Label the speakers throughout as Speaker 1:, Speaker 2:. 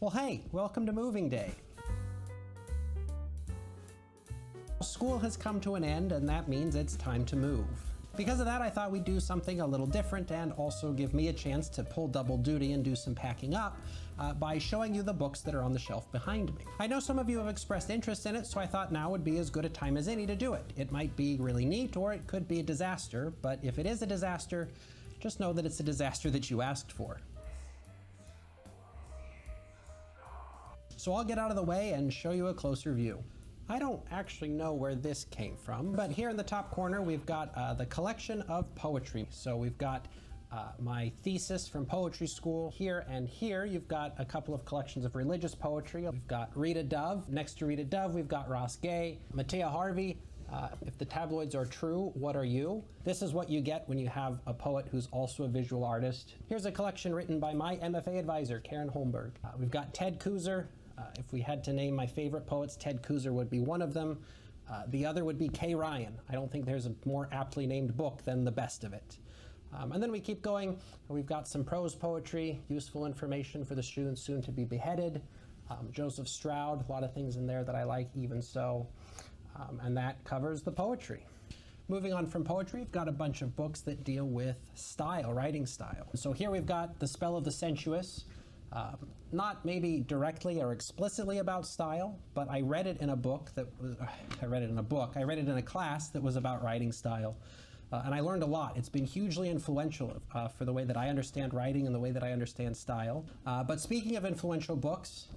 Speaker 1: Well, hey, welcome to moving day. School has come to an end, and that means it's time to move. Because of that, I thought we'd do something a little different and also give me a chance to pull double duty and do some packing up by showing you the books that are on the shelf behind me. I know some of you have expressed interest in it, so I thought now would be as good a time as any to do it. It might be really neat or it could be a disaster, but if it is a disaster, just know that it's a disaster that you asked for. So I'll get out of the way and show you a closer view. I don't actually know where this came from, but here in the top corner we've got the collection of poetry. So we've got my thesis from poetry school. Here and here you've got a couple of collections of religious poetry. We've got Rita Dove. Next to Rita Dove we've got Ross Gay, Matea Harvey. If the tabloids are true, what are you? This is what you get when you have a poet who's also a visual artist. Here's a collection written by my MFA advisor, Karen Holmberg. We've got Ted Kooser. If we had to name my favorite poets, Ted Kooser would be one of them. The other would be Kay Ryan. I don't think there's a more aptly named book than the best of it. And then we keep going. We've got some prose poetry, useful information for the students soon to be beheaded. Joseph Stroud, a lot of things in there that I like, even so. And that covers the poetry. Moving on from poetry, we've got a bunch of books that deal with style, writing style. So here we've got The Spell of the Sensuous. Not maybe directly or explicitly about style, but I read it in a book that was, I read it in a class that was about writing style. And I learned a lot. It's been hugely influential for the way that I understand writing and the way that I understand style. But speaking of influential books,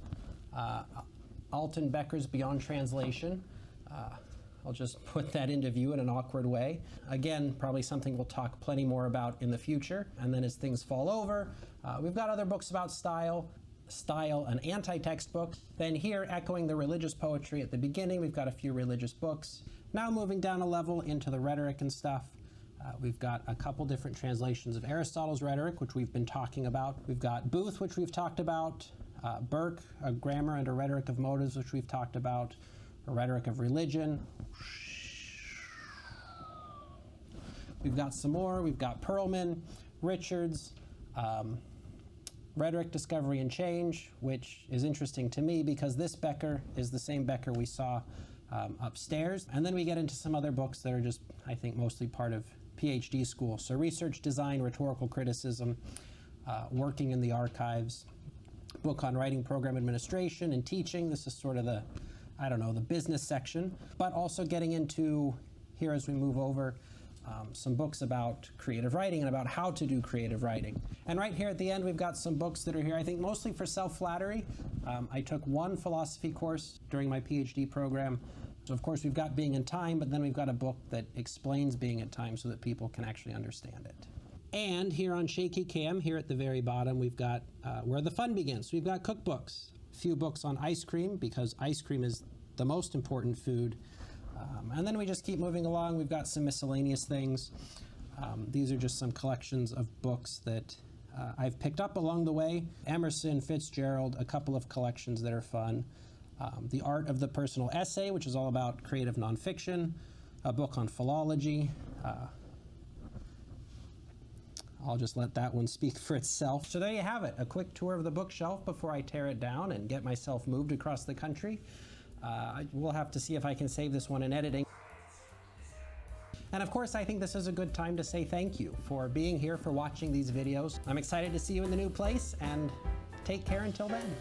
Speaker 1: Alton Becker's Beyond Translation. I'll just put that into view in an awkward way. Again, probably something we'll talk plenty more about in the future. And then as things fall over, we've got other books about style and anti-textbooks. Then here, echoing the religious poetry at the beginning, we've got a few religious books. Now moving down a level into the rhetoric and stuff. We've got a couple different translations of Aristotle's Rhetoric, which we've been talking about. We've got Booth, which we've talked about. Burke, A Grammar and a Rhetoric of Motives, which we've talked about. A Rhetoric of Religion. We've got some more. We've got Perlman, Richards, Rhetoric, Discovery, and Change, which is interesting to me because this Becker is the same Becker we saw upstairs. And then we get into some other books that are just, I think, mostly part of PhD school. So Research, Design, Rhetorical Criticism, Working in the Archives, book on Writing Program Administration and Teaching. This is sort of the, I don't know, the business section, but also getting into, here as we move over, some books about creative writing and about how to do creative writing. And right here at the end, we've got some books that are here, I think, mostly for self-flattery. I took one philosophy course during my PhD program. So of course, we've got Being in Time, but then we've got a book that explains being in time so that people can actually understand it. And here on Shaky Cam, here at the very bottom, we've got Where the Fun Begins. So we've got cookbooks, a few books on ice cream, because ice cream is the most important food. And then we just keep moving along. We've got some miscellaneous things. These are just some collections of books that I've picked up along the way. Emerson, Fitzgerald, a couple of collections that are fun. The Art of the Personal Essay, which is all about creative nonfiction. A book on philology. I'll just let that one speak for itself. So there you have it, a quick tour of the bookshelf before I tear it down and get myself moved across the country. We'll have to see if I can save this one in editing. And of course, I think this is a good time to say thank you for being here, for watching these videos. I'm excited to see you in the new place, and take care until then.